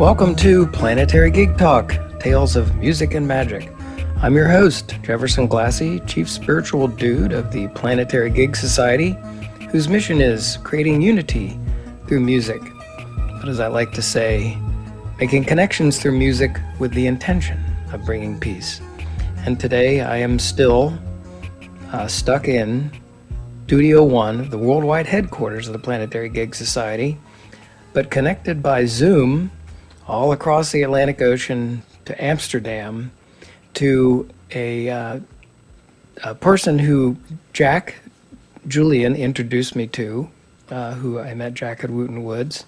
welcome to Planetary Gig Talk, Tales of Music and Magic. I'm your host, Jefferson Glassy, Chief Spiritual Dude of the Planetary Gig Society, whose mission is creating unity through music. But as I like to say, making connections through music with the intention of bringing peace. And today I am still stuck in Studio One, the worldwide headquarters of the Planetary Gig Society, but connected by Zoom all across the Atlantic Ocean to Amsterdam to a person who Jack Julian introduced me to, who I met Jack at Wooten Woods.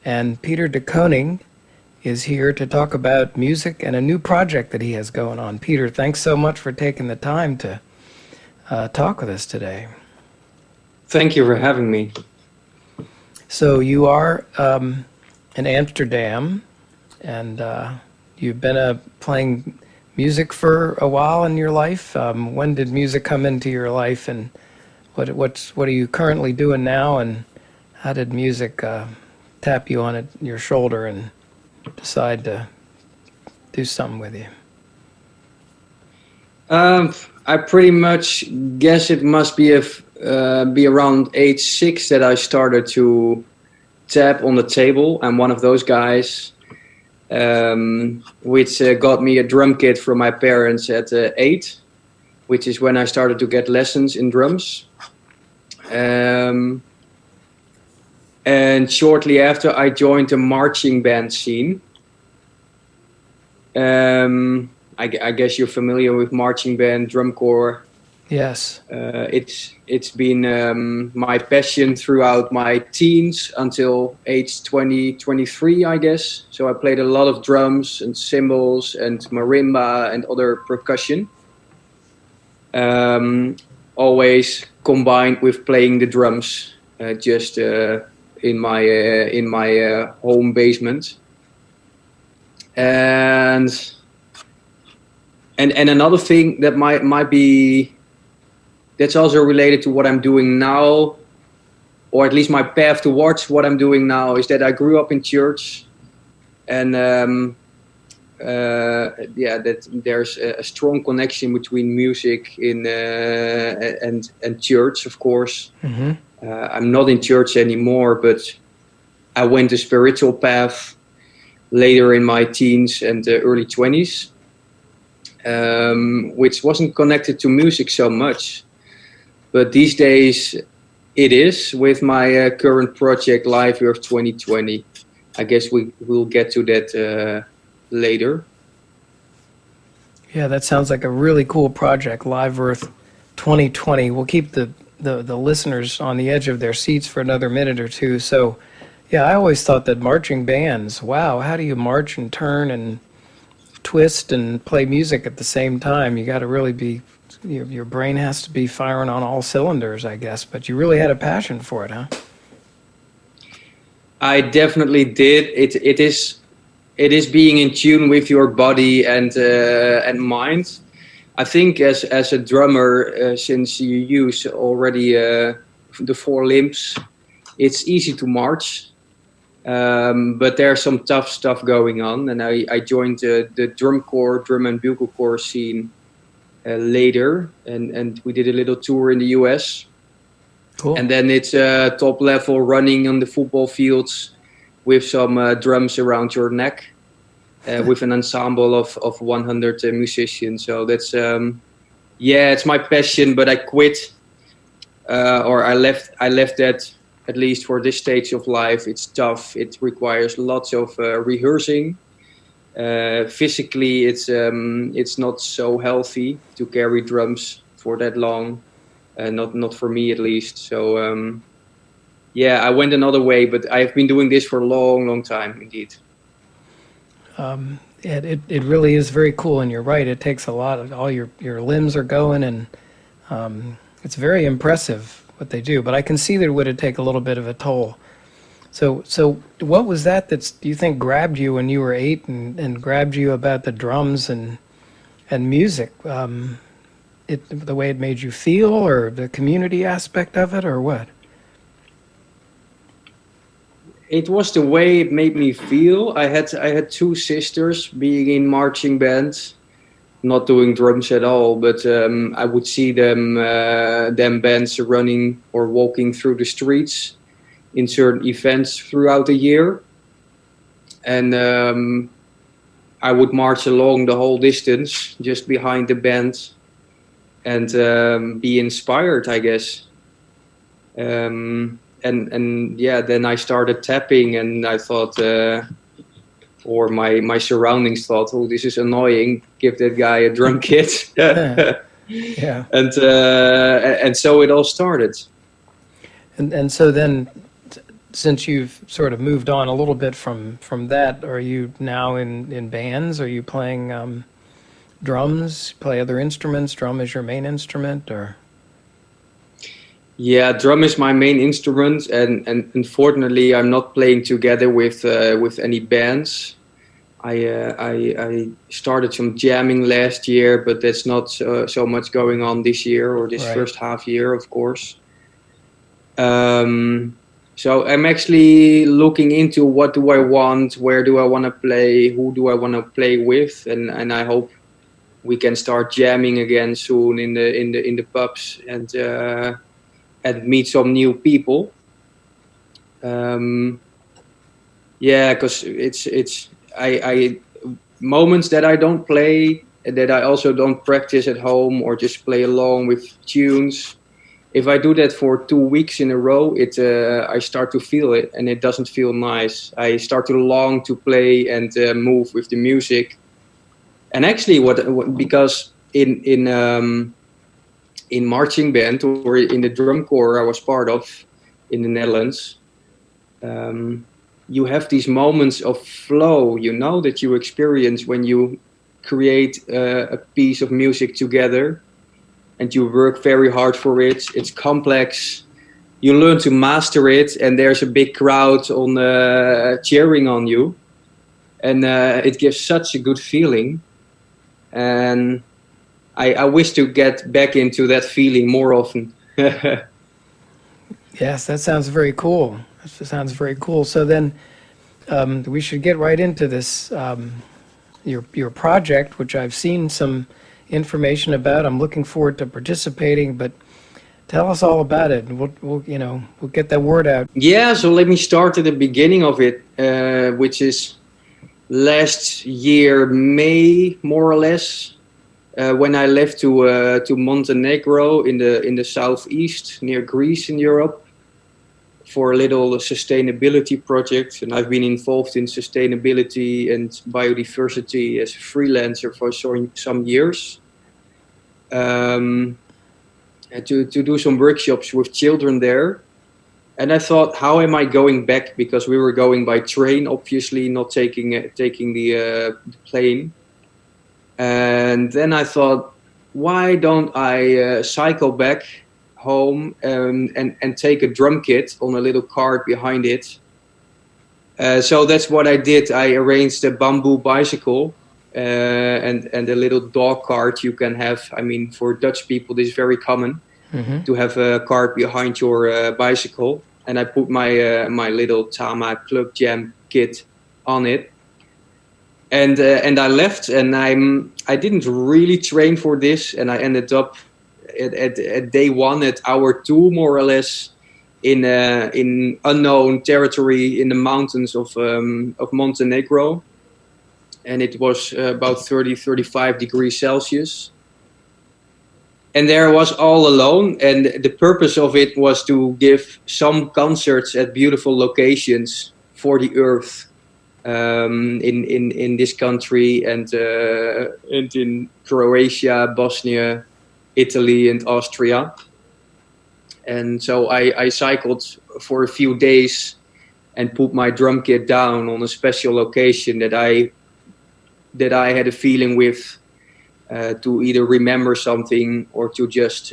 And Peter de Koning is here to talk about music and a new project that he has going on. Peter, thanks so much for taking the time to talk with us today. Thank you for having me. So you are in Amsterdam, and you've been playing music for a while in your life. When did music come into your life, and what are you currently doing now, and how did music tap you on your shoulder and decide to do something with you? I pretty much guess it must be be around age 6 that I started to tap on the table. I'm one of those guys, which got me a drum kit from my parents at 8, which is when I started to get lessons in drums. And shortly after, I joined the marching band scene. I guess you're familiar with marching band, drum corps. Yes. It's been my passion throughout my teens until age 23, I guess. So I played a lot of drums and cymbals and marimba and other percussion. Always combined with playing the drums, just in my home basement. And another thing that might be that's also related to what I'm doing now, or at least my path towards what I'm doing now, is that I grew up in church, and that there's a strong connection between music and church, of course. Mm-hmm. I'm not in church anymore, but I went a spiritual path later in my teens and early 20s, which wasn't connected to music so much. But these days it is, with my current project, Live Earth 2020. I guess we'll get to that later. Yeah, that sounds like a really cool project, Live Earth 2020. We'll keep the listeners on the edge of their seats for another minute or two. So, yeah, I always thought that marching bands, wow, how do you march and turn and twist and play music at the same time? You got to really be, your brain has to be firing on all cylinders, I guess. But you really had a passion for it, huh? I definitely did. It is being in tune with your body and mind. I think as a drummer, since you use already the 4 limbs, it's easy to march. But there's some tough stuff going on, and I joined the drum corps, drum and bugle corps scene later, and we did a little tour in the US. Cool. And then it's top level running on the football fields with some drums around your neck, with an ensemble of 100 musicians. So that's it's my passion, but I quit, or I left that. At least for this stage of life, it's tough. It requires lots of rehearsing. Physically, it's not so healthy to carry drums for that long. Not for me, at least. So I went another way, but I've been doing this for a long time, indeed. It really is very cool, and you're right. It takes a lot of, all your limbs are going, and it's very impressive what they do, but I can see that it would take a little bit of a toll. So what was that do you think grabbed you when you were 8 and grabbed you about the drums and music? The way it made you feel, or the community aspect of it, or what? it was the way it made me feel. I had two sisters being in marching bands, not doing drums at all, but I would see them bands running or walking through the streets in certain events throughout the year, and I would march along the whole distance just behind the band and be inspired, I guess. And yeah, then I started tapping, and I thought, or my surroundings thought, oh, this is annoying. Give that guy a drum kit. Yeah. And so it all started. And so then, since you've sort of moved on a little bit from that, are you now in bands? Are you playing drums? Play other instruments? Drum is your main instrument, or? Yeah, drum is my main instrument, and unfortunately, I'm not playing together with any bands. I started some jamming last year, but that's not so much going on this year or this Right. first half year, of course. Um, so I'm actually looking into what do I want, where do I want to play, who do I want to play with, and I hope we can start jamming again soon in the pubs and meet some new people. Um, yeah, because it's I moments that I don't play, that I also don't practice at home or just play along with tunes. If I do that for 2 weeks in a row, I start to feel it, and it doesn't feel nice. I start to long to play and move with the music. And actually, what because in marching band or in the drum corps I was part of in the Netherlands, um, you have these moments of flow, that you experience when you create a piece of music together and you work very hard for it. It's complex. You learn to master it, and there's a big crowd on cheering on you, and it gives such a good feeling. And I wish to get back into that feeling more often. Yes, that sounds very cool. That sounds very cool. So then, we should get right into this your project, which I've seen some information about. I'm looking forward to participating, but tell us all about it, and we'll get that word out. Yeah, so let me start at the beginning of it, which is last year May, more or less, when I left to Montenegro in the southeast near Greece in Europe for a little sustainability project, and I've been involved in sustainability and biodiversity as a freelancer for some years. Um, to do some workshops with children there. And I thought, how am I going back? Because we were going by train, obviously, not taking the plane. And then I thought, why don't I cycle back home and take a drum kit on a little cart behind it? So that's what I did. I arranged a bamboo bicycle and a little dog cart you can have. I mean, for Dutch people, this is very common Hmm. to have a cart behind your bicycle. And I put my little Tama Club Jam kit on it, and I left. And I didn't really train for this, and I ended up at day one, at hour two, more or less, in unknown territory in the mountains of Montenegro, and it was about 35 degrees Celsius. And there I was all alone, and the purpose of it was to give some concerts at beautiful locations for the earth, in this country, and in Croatia, Bosnia, Italy, and Austria. And so I cycled for a few days and put my drum kit down on a special location that I had a feeling with, to either remember something or to just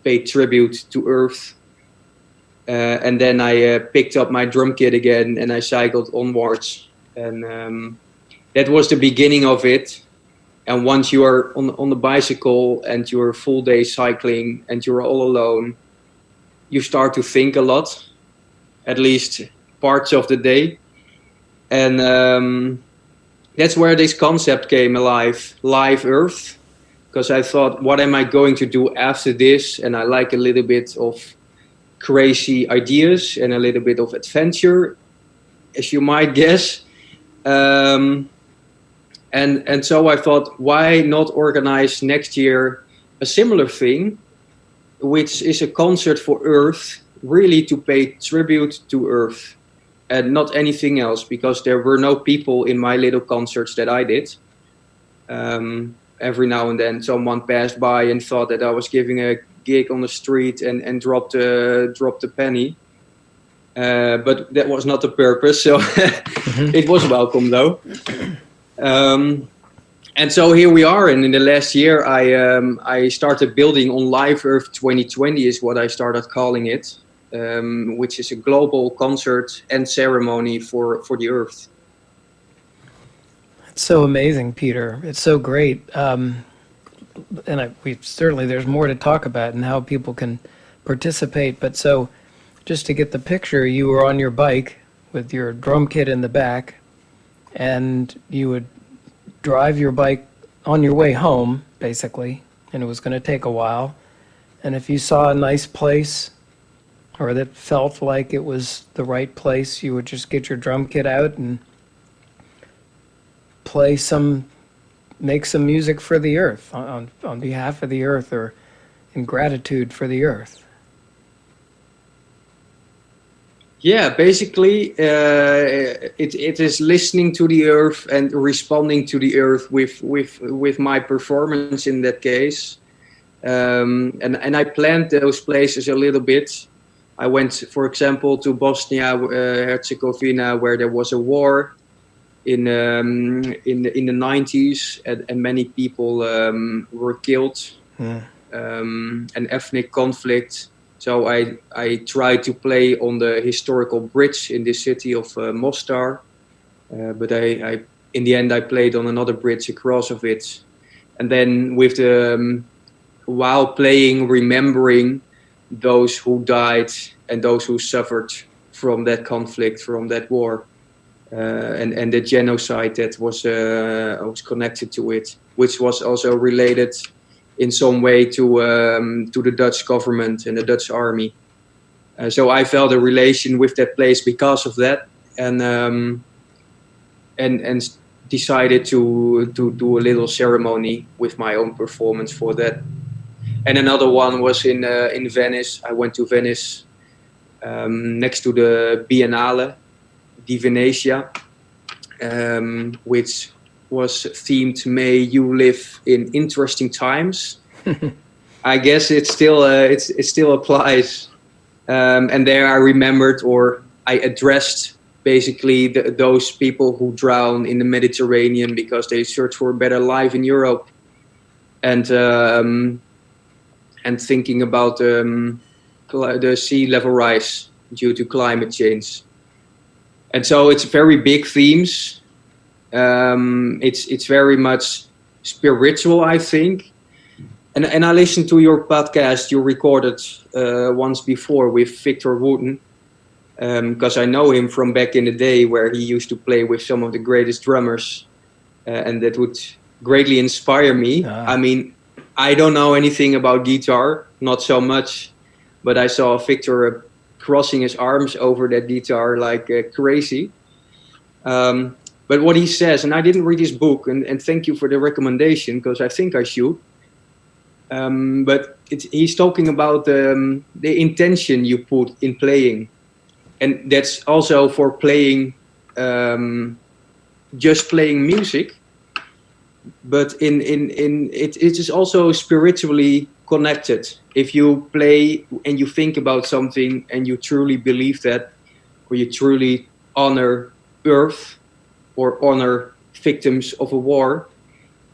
pay tribute to Earth. And then I picked up my drum kit again and I cycled onwards. And that was the beginning of it. And once you are on the bicycle and you're full day cycling and you're all alone, you start to think a lot. At least parts of the day. And that's where this concept came alive, live Earth. Because I thought, what am I going to do after this? And I like a little bit of crazy ideas and a little bit of adventure, as you might guess. Um, and so I thought, why not organize next year a similar thing, which is a concert for Earth, really to pay tribute to Earth and not anything else, because there were no people in my little concerts that I did. Every now and then someone passed by and thought that I was giving a gig on the street and dropped a penny. But that was not the purpose, so it was welcome though. And so here we are, and in the last year I started building on Live Earth 2020 is what I started calling it, which is a global concert and ceremony for the Earth. It's so amazing, Peter. It's so great. We certainly, there's more to talk about and how people can participate. But so just to get the picture, you were on your bike with your drum kit in the back, and you would drive your bike on your way home, basically, and it was going to take a while. And if you saw a nice place or that felt like it was the right place, you would just get your drum kit out and make some music for the earth on behalf of the earth or in gratitude for the earth. Yeah, basically, it is listening to the earth and responding to the earth with my performance in that case. And I planned those places a little bit. I went, for example, to Bosnia Herzegovina, where there was a war in the 90s, and many people were killed, an ethnic conflict. So I tried to play on the historical bridge in the city of Mostar, but I in the end I played on another bridge across of it, and then with the while playing, remembering those who died and those who suffered from that conflict, from that war, and the genocide that was connected to it, which was also related in some way to the Dutch government and the Dutch army. So I felt a relation with that place because of that, and decided to do a little ceremony with my own performance for that. And another one was in Venice. I went to Venice next to the Biennale di Venezia, which was themed "May you live in interesting times." I guess it still applies. And there I remembered, or I addressed basically those people who drown in the Mediterranean because they search for a better life in Europe, and thinking about the sea level rise due to climate change. And so it's very big themes. It's very much spiritual, I think. And I listened to your podcast you recorded once before with Victor Wooten, because I know him from back in the day where he used to play with some of the greatest drummers, and that would greatly inspire me. I mean, I don't know anything about guitar, not so much, but I saw Victor crossing his arms over that guitar like crazy. But what he says, and I didn't read his book, and thank you for the recommendation, because I think I should. But he's talking about the intention you put in playing, and that's also for playing, just playing music. But in it is also spiritually connected. If you play and you think about something and you truly believe that, or you truly honor Earth or honor victims of a war,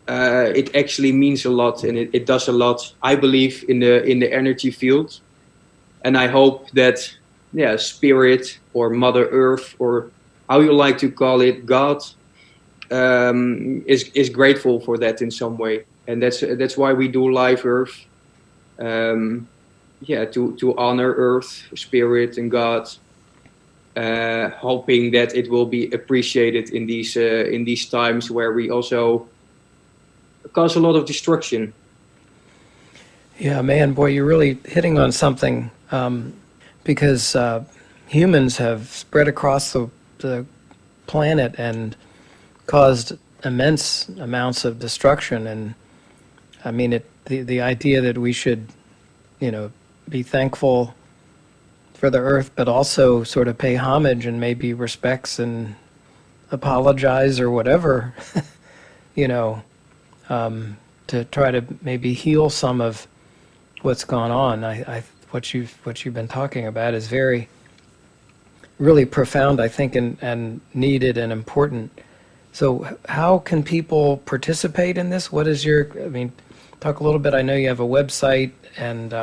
it actually means a lot, and it does a lot. I believe in the energy field, and I hope that Spirit or Mother Earth, or how you like to call it, God, is grateful for that in some way, and that's why we do Live Earth. To honor Earth, Spirit, and God. hoping that it will be appreciated in these times where we also cause a lot of destruction. Yeah, man, boy, you're really hitting on something, because humans have spread across the planet and caused immense amounts of destruction. And I mean, the idea that we should, be thankful for the earth, but also sort of pay homage and maybe respects and apologize or whatever, you know, to try to maybe heal some of what's gone on. What you've been talking about is very, really profound, I think, and needed and important. So, how can people participate in this? What is your? I mean, talk a little bit. I know you have a website, and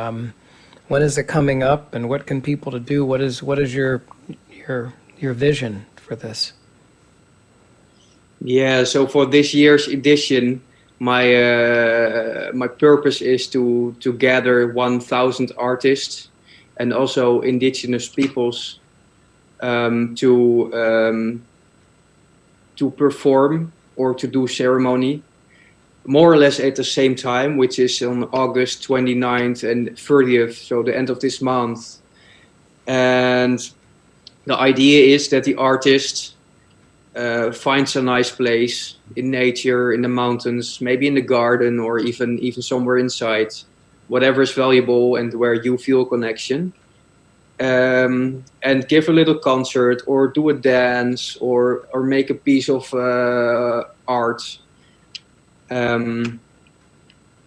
when is it coming up? And what can people to do? What is your vision for this? Yeah, so for this year's edition, my purpose is to gather 1,000 artists and also indigenous peoples, um, to um, to perform or to do ceremony more or less at the same time, which is on August 29th and 30th, so the end of this month. And the idea is that the artist finds a nice place in nature, in the mountains, maybe in the garden, or even somewhere inside, whatever is valuable and where you feel connection. And give a little concert, or do a dance, or make a piece of art, um,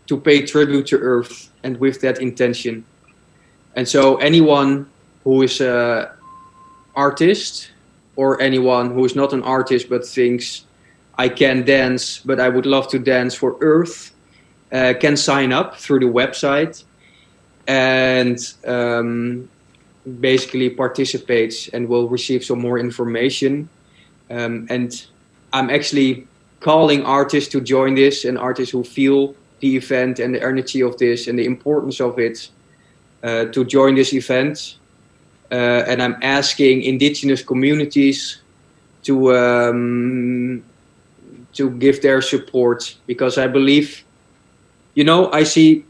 to pay tribute to Earth, and with that intention. And so anyone who is a artist, or anyone who is not an artist but thinks I can dance, but I would love to dance for Earth, can sign up through the website, and basically participates and will receive some more information. And I'm actually calling artists to join this, and artists who feel the event and the energy of this and the importance of it, to join this event. And I'm asking indigenous communities to give their support, because I believe, I see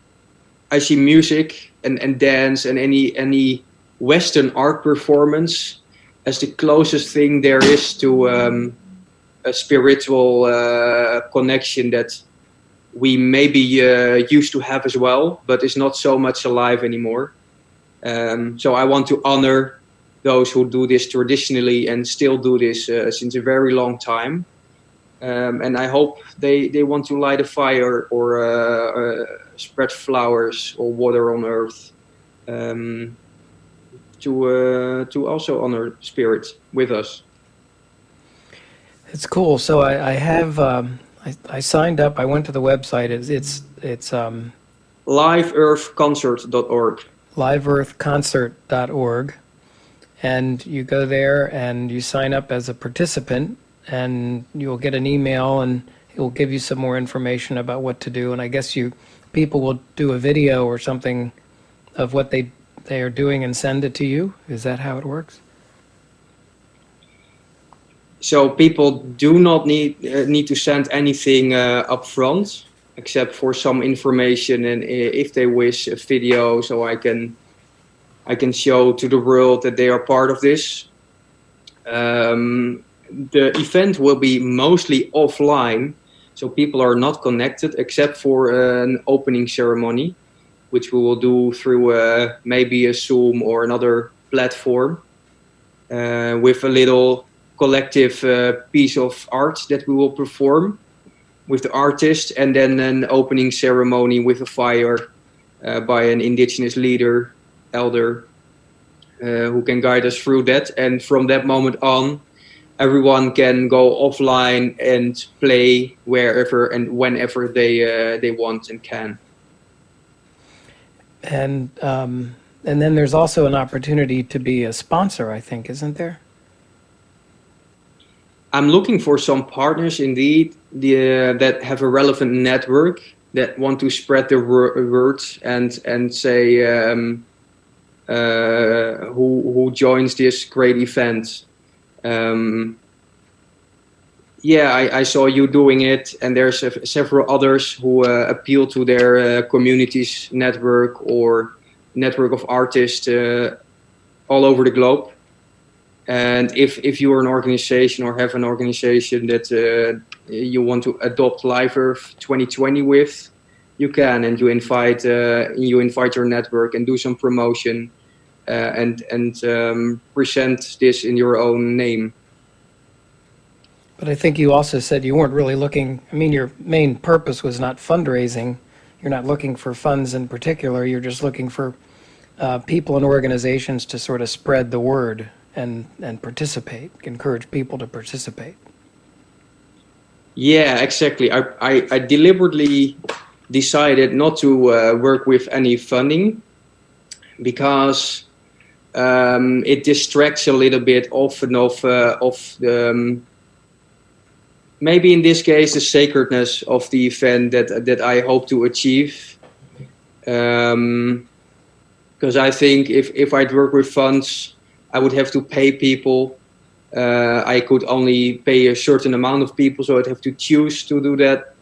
music and dance and any Western art performance as the closest thing there is to a spiritual connection that we maybe used to have as well, but is not so much alive anymore. So I want to honor those who do this traditionally and still do this since a very long time. And I hope they want to light a fire, or spread flowers or water on earth, um, to also honor spirit with us. It's cool. So I have I signed up. I went to the website. It's LiveEarthConcert.org. liveearthconcert.org, and you go there and you sign up as a participant, and you'll get an email, and it will give you some more information about what to do. And I guess people will do a video or something of what they are doing and send it to you. Is that how it works? So people do not need to send anything up front, except for some information, and if they wish, a video, so I can show to the world that they are part of this. The event will be mostly offline, so people are not connected except for an opening ceremony, which we will do through maybe a Zoom or another platform, with a little collective piece of art that we will perform with the artist, and then an opening ceremony with a fire, by an indigenous leader, elder, who can guide us through that. And from that moment on, everyone can go offline and play wherever and whenever they want and can. And then there's also an opportunity to be a sponsor, I think, isn't there? I'm looking for some partners indeed, that have a relevant network, that want to spread the word, and say, who joins this great event. Um, yeah, I saw you doing it, and there's several others who appeal to their community's network or network of artists all over the globe. And if you are an organization or have an organization that you want to adopt Live Earth 2020 with, you can, and you invite your network and do some promotion and present this in your own name. But I think you also said you weren't really looking, I mean, your main purpose was not fundraising. You're not looking for funds in particular. You're just looking for people and organizations to sort of spread the word and participate, encourage people to participate. Yeah, exactly. I deliberately decided not to work with any funding because it distracts a little bit often of the maybe in this case the sacredness of the event that I hope to achieve. Because I think if I'd work with funds, I would have to pay people. I could only pay a certain amount of people, so I'd have to choose to do that.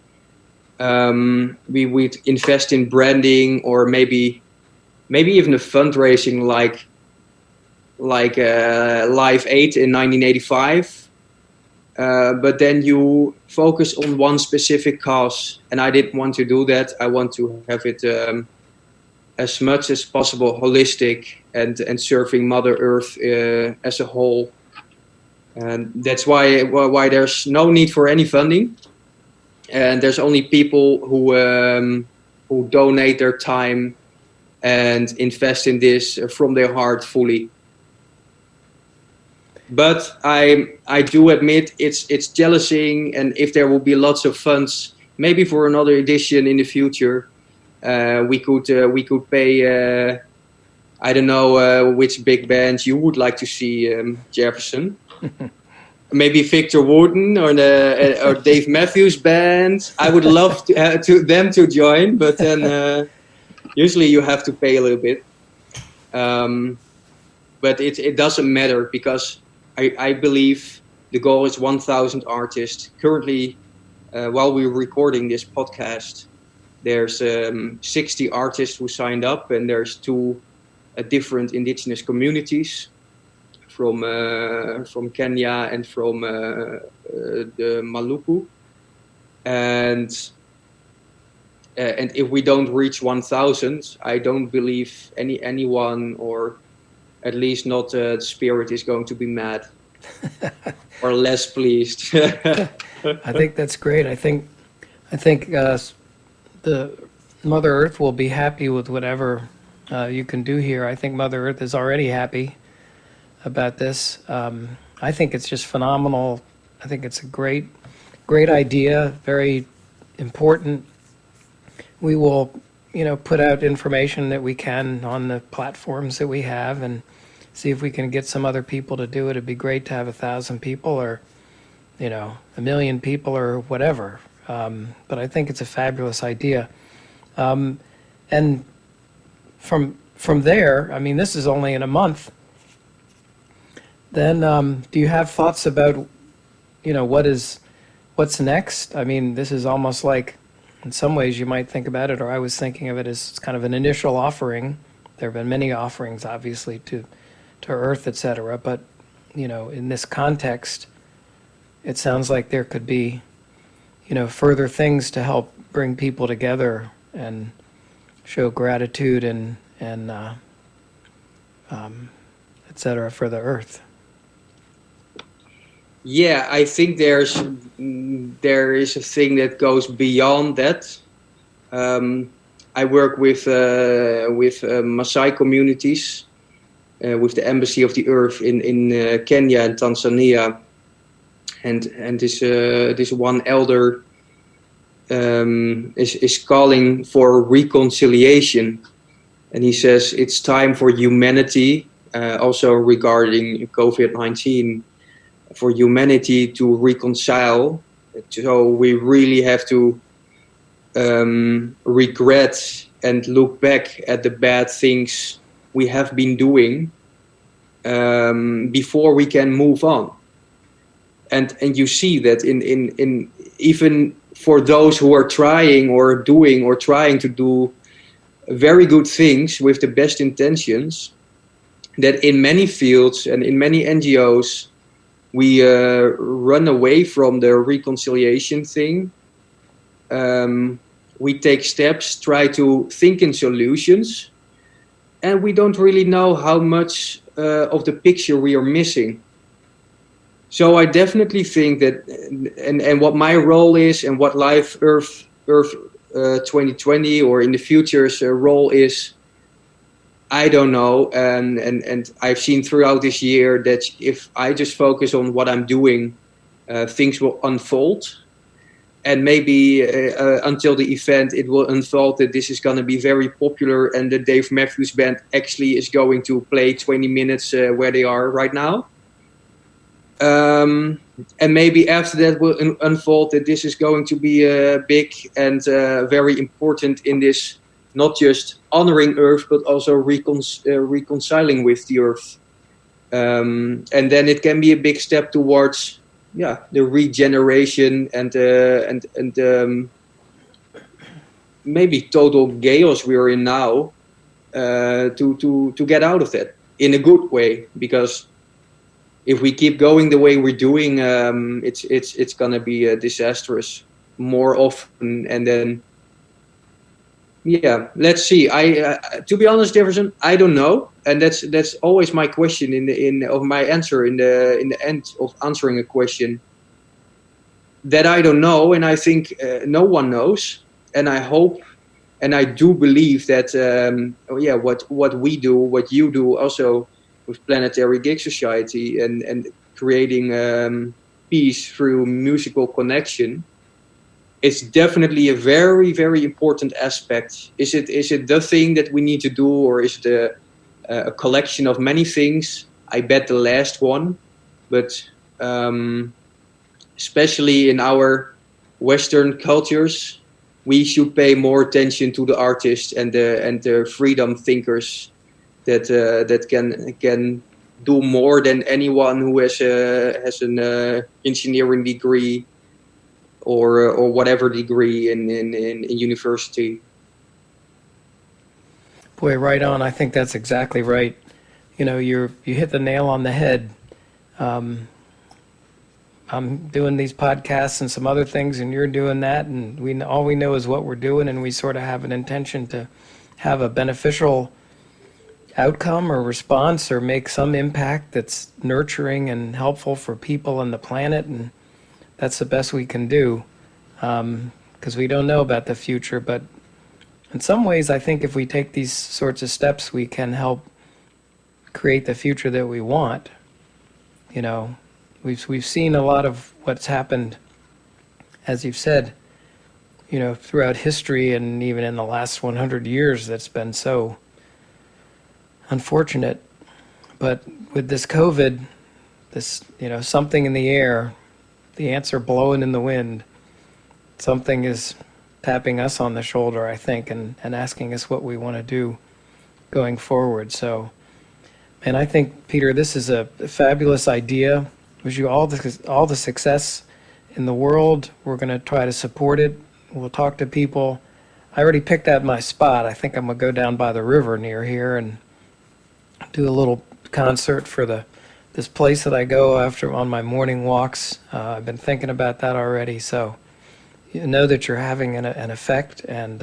We would invest in branding, or maybe even a fundraising like Live 8 in 1985. But then you focus on one specific cause, and I didn't want to do that. I want to have it as much as possible holistic and serving Mother Earth as a whole. And that's why there's no need for any funding, and there's only people who donate their time and invest in this from their heart fully. But I do admit it's jealousing, and if there will be lots of funds, maybe for another edition in the future, we could pay. I don't know which big band you would like to see, Jefferson. Maybe Victor Wooten or Dave Matthews Band. I would love to them to join, but then usually you have to pay a little bit. But it doesn't matter because I believe the goal is 1,000 artists. Currently, while we're recording this podcast, there's 60 artists who signed up, and there's two different indigenous communities from Kenya and from the Maluku. And if we don't reach 1,000, I don't believe anyone, or at least not the spirit, is going to be mad or less pleased. I think that's great. I think the Mother Earth will be happy with whatever you can do here. I think Mother Earth is already happy about this. I think it's just phenomenal. I think it's a great idea, very important. We will, put out information that we can on the platforms that we have and see if we can get some other people to do it. It'd be great to have 1,000 people or, 1,000,000 people or whatever. But I think it's a fabulous idea. And from there, I mean, this is only in a month. Then do you have thoughts about, what's next? I mean, this is almost like, in some ways you might think about it, or I was thinking of it as kind of an initial offering. There have been many offerings, obviously, to Earth, etc. But, in this context, it sounds like there could be, further things to help bring people together and show gratitude and etc. for the Earth. Yeah, I think there is a thing that goes beyond that. I work with Maasai communities, with the Embassy of the Earth in Kenya and Tanzania, and this one elder is calling for reconciliation, and he says it's time for humanity, also regarding COVID-19. For humanity to reconcile. So we really have to regret and look back at the bad things we have been doing before we can move on. And you see that in even for those who are trying or doing or trying to do very good things with the best intentions, that in many fields and in many NGOs, we run away from the reconciliation thing. We take steps, try to think in solutions, and we don't really know how much of the picture we are missing. So I definitely think that, and what my role is, and what Life Earth 2020 or in the future's role is, I don't know. And I've seen throughout this year that if I just focus on what I'm doing, things will unfold. And maybe until the event, it will unfold that this is going to be very popular, and the Dave Matthews Band actually is going to play 20 minutes where they are right now. And maybe after that will unfold that this is going to be big and very important in this, not just honoring Earth, but also reconciling with the Earth. And then it can be a big step towards, the regeneration and maybe total chaos we are in now, to get out of that in a good way, because if we keep going the way we're doing, it's gonna be disastrous more often. And then, let's see. To be honest, Jefferson, I don't know, and that's always my question of my answer in the end of answering a question, that I don't know, and I think no one knows, and I hope. And I do believe that, what we do, what you do also with Planetary Gig Society and creating peace through musical connection, it's definitely a very, very important aspect. Is it the thing that we need to do, or is it a collection of many things? I bet the last one, but especially in our Western cultures, we should pay more attention to the artists and the freedom thinkers that can do more than anyone who has an engineering degree or whatever degree in university. Boy, right on. I think that's exactly right. You hit the nail on the head. I'm doing these podcasts and some other things, and you're doing that, and all we know is what we're doing, and we sort of have an intention to have a beneficial outcome or response or make some impact that's nurturing and helpful for people and the planet, and that's the best we can do, because we don't know about the future. But in some ways, I think if we take these sorts of steps, we can help create the future that we want. We've seen a lot of what's happened, as you've said, throughout history, and even in the last 100 years, that's been so unfortunate. But with this COVID, this, something in the air, the ants are blowing in the wind, something is tapping us on the shoulder, I think, and asking us what we want to do going forward. So, and I think, Peter, this is a fabulous idea. Wish you all the success in the world. We're going to try to support it. We'll talk to people. I already picked out my spot. I think I'm going to go down by the river near here and do a little concert for this place that I go after on my morning walks. I've been thinking about that already. So you know that you're having an effect, and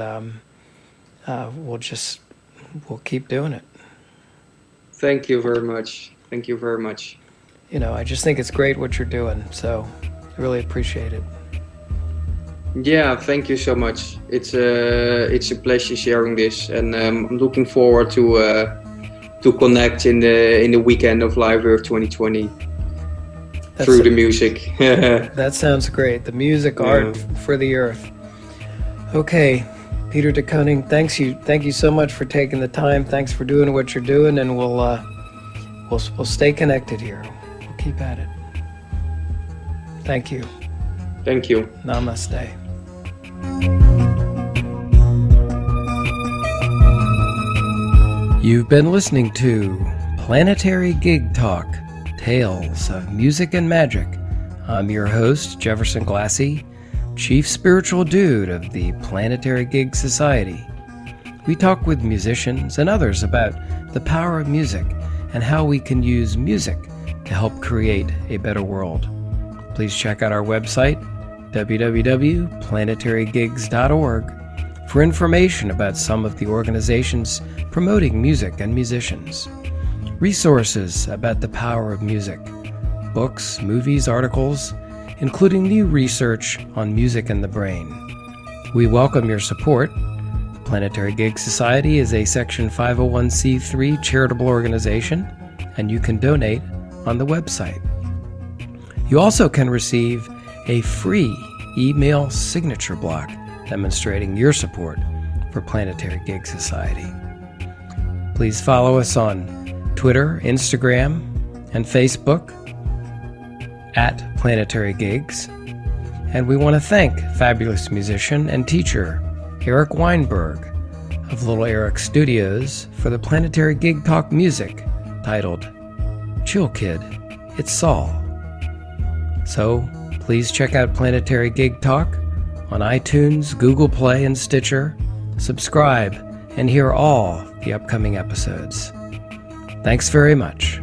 we'll keep doing it. Thank you very much. Thank you very much. I just think it's great what you're doing, so I really appreciate it. Yeah, thank you so much. It's a pleasure sharing this, and I'm looking forward to connect in the weekend of Live Earth 2020 through the music. That sounds great. The music, art for the Earth. Okay, Peter de Koning, thank you so much for taking the time. Thanks for doing what you're doing, and we'll stay connected here. Keep at it. Thank you. Thank you. Namaste. You've been listening to Planetary Gig Talk, Tales of Music and Magic. I'm your host, Jefferson Glassy, Chief Spiritual Dude of the Planetary Gig Society. We talk with musicians and others about the power of music and how we can use music to help create a better world. Please check out our website, www.planetarygigs.org, for information about some of the organizations promoting music and musicians, resources about the power of music, books, movies, articles, including new research on music and the brain. We welcome your support. The Planetary Gig Society is a Section 501c3 charitable organization, and you can donate on the website. You also can receive a free email signature block demonstrating your support for Planetary Gig Society. Please follow us on Twitter, Instagram, and Facebook at Planetary Gigs. And we want to thank fabulous musician and teacher Eric Weinberg of Little Eric Studios for the Planetary Gig Talk music titled Chill Kid, It's Saul. So please check out Planetary Gig Talk on iTunes, Google Play, and Stitcher. Subscribe and hear all the upcoming episodes. Thanks very much.